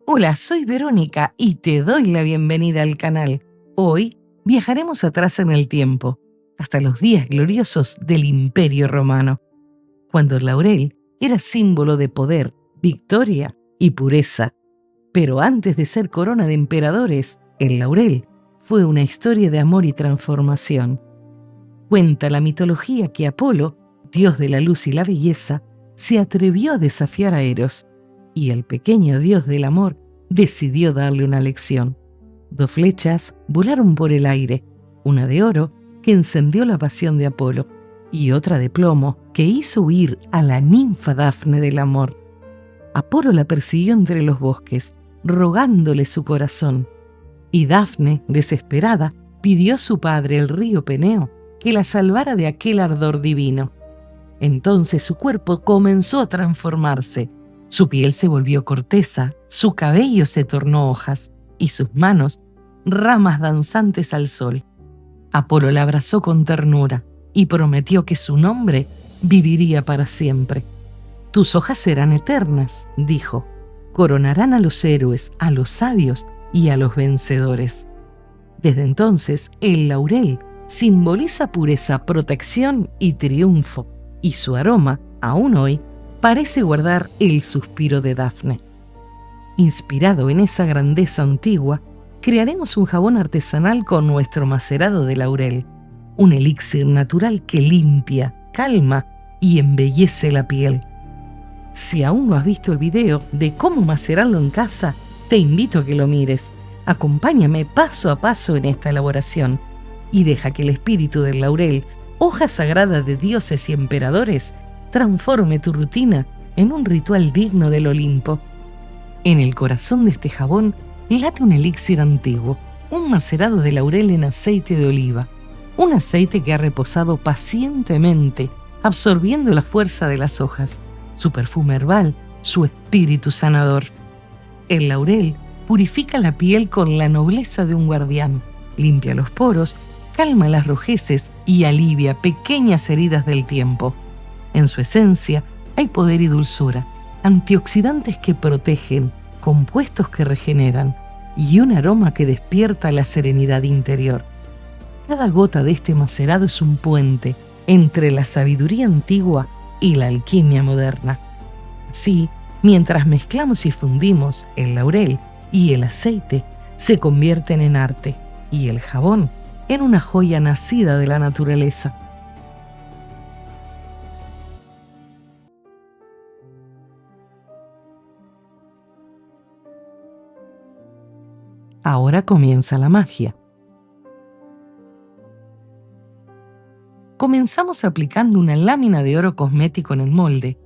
Hola, soy Verónica y te doy la bienvenida al canal. Hoy viajaremos atrás en el tiempo, hasta los días gloriosos del Imperio Romano, cuando el laurel era símbolo de poder, victoria y pureza. Pero antes de ser corona de emperadores, el laurel fue una historia de amor y transformación. Cuenta la mitología que Apolo, dios de la luz y la belleza, se atrevió a desafiar a Eros, y el pequeño dios del amor decidió darle una lección. 2 flechas volaron por el aire, una de oro que encendió la pasión de Apolo y otra de plomo que hizo huir a la ninfa Dafne del amor. Apolo la persiguió entre los bosques, rogándole su corazón, y Dafne, desesperada, pidió a su padre, el río Peneo, que la salvara de aquel ardor divino. Entonces su cuerpo comenzó a transformarse. Su piel se volvió corteza, su cabello se tornó hojas y sus manos ramas danzantes al sol. Apolo la abrazó con ternura y prometió que su nombre viviría para siempre. «Tus hojas serán eternas», dijo, «coronarán a los héroes, a los sabios y a los vencedores». Desde entonces, el laurel simboliza pureza, protección y triunfo, y su aroma, aún hoy, parece guardar el suspiro de Dafne. Inspirado en esa grandeza antigua, crearemos un jabón artesanal con nuestro macerado de laurel, un elixir natural que limpia, calma y embellece la piel. Si aún no has visto el video de cómo macerarlo en casa, te invito a que lo mires. Acompáñame paso a paso en esta elaboración y deja que el espíritu del laurel, hoja sagrada de dioses y emperadores, transforme tu rutina en un ritual digno del Olimpo. En el corazón de este jabón late un elixir antiguo, un macerado de laurel en aceite de oliva, un aceite que ha reposado pacientemente, absorbiendo la fuerza de las hojas, su perfume herbal, su espíritu sanador. El laurel purifica la piel con la nobleza de un guardián, limpia los poros, calma las rojeces y alivia pequeñas heridas del tiempo. En su esencia hay poder y dulzura, antioxidantes que protegen, compuestos que regeneran y un aroma que despierta la serenidad interior. Cada gota de este macerado es un puente entre la sabiduría antigua y la alquimia moderna. Así, mientras mezclamos y fundimos, el laurel y el aceite se convierten en arte y el jabón en una joya nacida de la naturaleza. Ahora comienza la magia. Comenzamos aplicando una lámina de oro cosmético en el molde.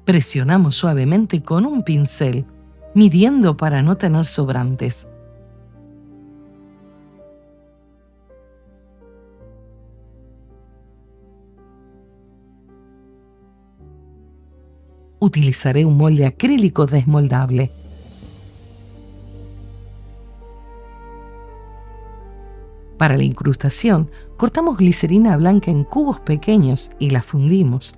Presionamos suavemente con un pincel, midiendo para no tener sobrantes. Utilizaré un molde acrílico desmoldable. Para la incrustación, cortamos glicerina blanca en cubos pequeños y la fundimos.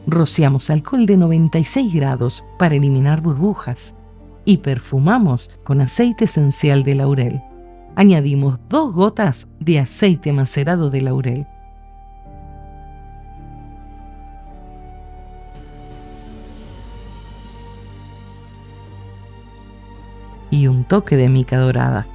Rociamos alcohol de 96 grados para eliminar burbujas y perfumamos con aceite esencial de laurel. Añadimos 2 gotas de aceite macerado de laurel. Y un toque de mica dorada.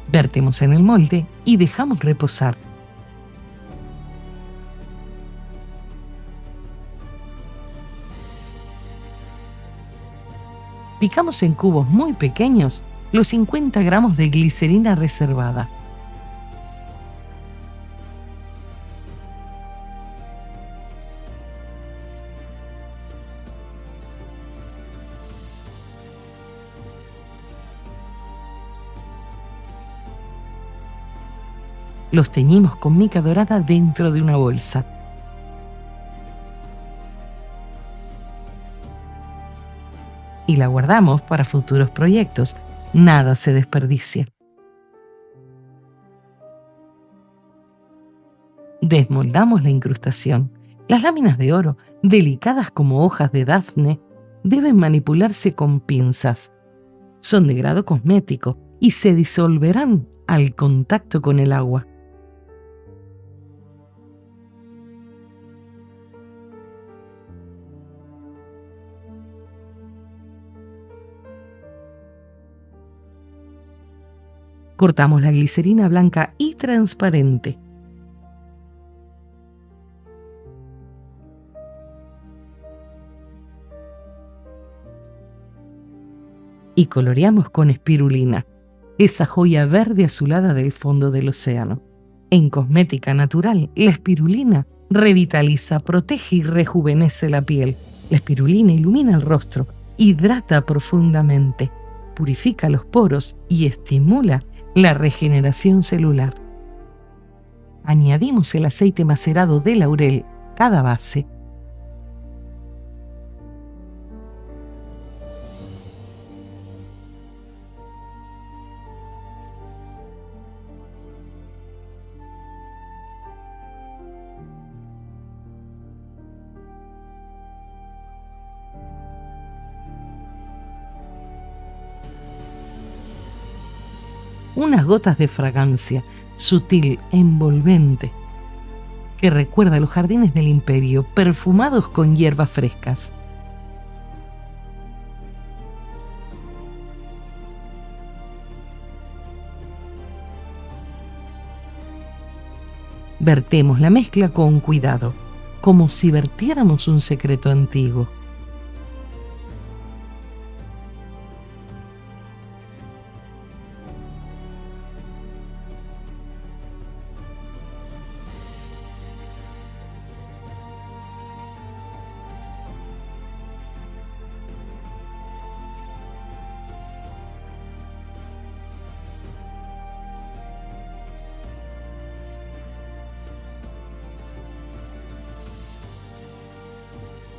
Vertemos en el molde y dejamos reposar. Picamos en cubos muy pequeños los 50 gramos de glicerina reservada. Los teñimos con mica dorada dentro de una bolsa. Y la guardamos para futuros proyectos. Nada se desperdicia. Desmoldamos la incrustación. Las láminas de oro, delicadas como hojas de dafne, deben manipularse con pinzas. Son de grado cosmético y se disolverán al contacto con el agua. Cortamos la glicerina blanca y transparente. Y coloreamos con espirulina, esa joya verde azulada del fondo del océano. En cosmética natural, la espirulina revitaliza, protege y rejuvenece la piel. La espirulina ilumina el rostro, hidrata profundamente, purifica los poros y estimula la regeneración celular. Añadimos el aceite macerado de laurel a cada base. Unas gotas de fragancia sutil, envolvente, que recuerda los jardines del imperio perfumados con hierbas frescas. Vertemos la mezcla con cuidado, como si vertiéramos un secreto antiguo.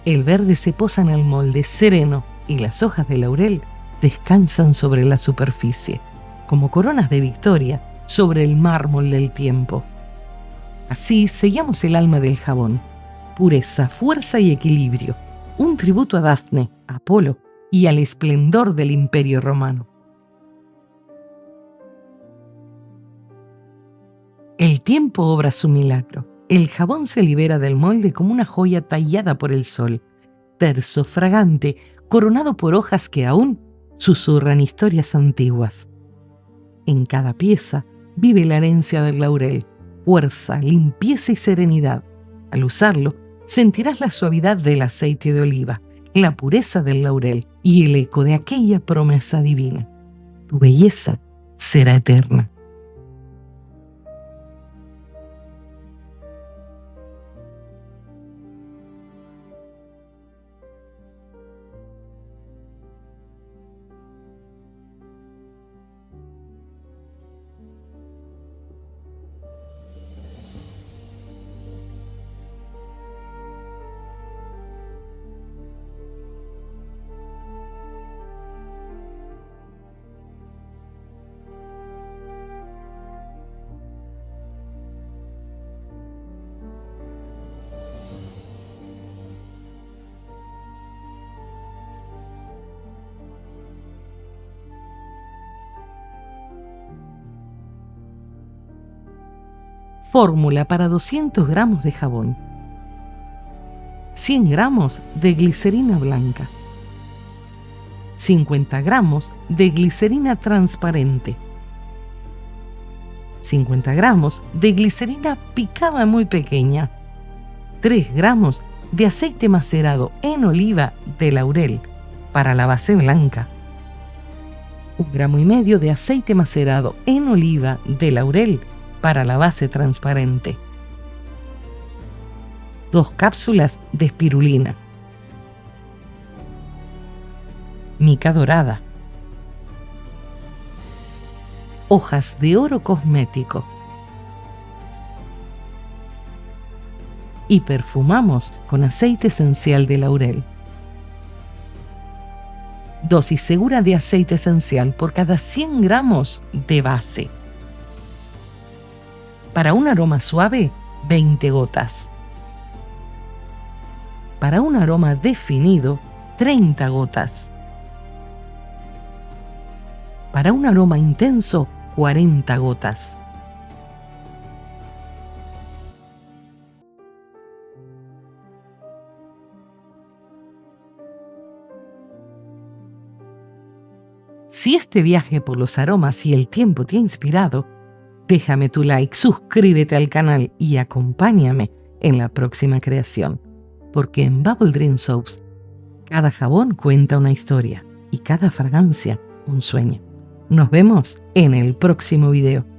El verde se posa en el molde sereno y las hojas de laurel descansan sobre la superficie, como coronas de victoria sobre el mármol del tiempo. Así sellamos el alma del jabón: pureza, fuerza y equilibrio, un tributo a Dafne, a Apolo y al esplendor del Imperio Romano. El tiempo obra su milagro. El jabón se libera del molde como una joya tallada por el sol, terso, fragante, coronado por hojas que aún susurran historias antiguas. En cada pieza vive la herencia del laurel, fuerza, limpieza y serenidad. Al usarlo, sentirás la suavidad del aceite de oliva, la pureza del laurel y el eco de aquella promesa divina. Tu belleza será eterna. Fórmula para 200 gramos de jabón: 100 gramos de glicerina blanca, 50 gramos de glicerina transparente, 50 gramos de glicerina picada muy pequeña, 3 gramos de aceite macerado en oliva de laurel para la base blanca, 1,5 gramos de aceite macerado en oliva de laurel para la base transparente, 2 cápsulas de espirulina, mica dorada, hojas de oro cosmético y perfumamos con aceite esencial de laurel. Dosis segura de aceite esencial por cada 100 gramos de base. Para un aroma suave, 20 gotas. Para un aroma definido, 30 gotas. Para un aroma intenso, 40 gotas. Si este viaje por los aromas y el tiempo te ha inspirado, déjame tu like, suscríbete al canal y acompáñame en la próxima creación, porque en Bubble Dream Soaps, cada jabón cuenta una historia y cada fragancia un sueño. Nos vemos en el próximo video.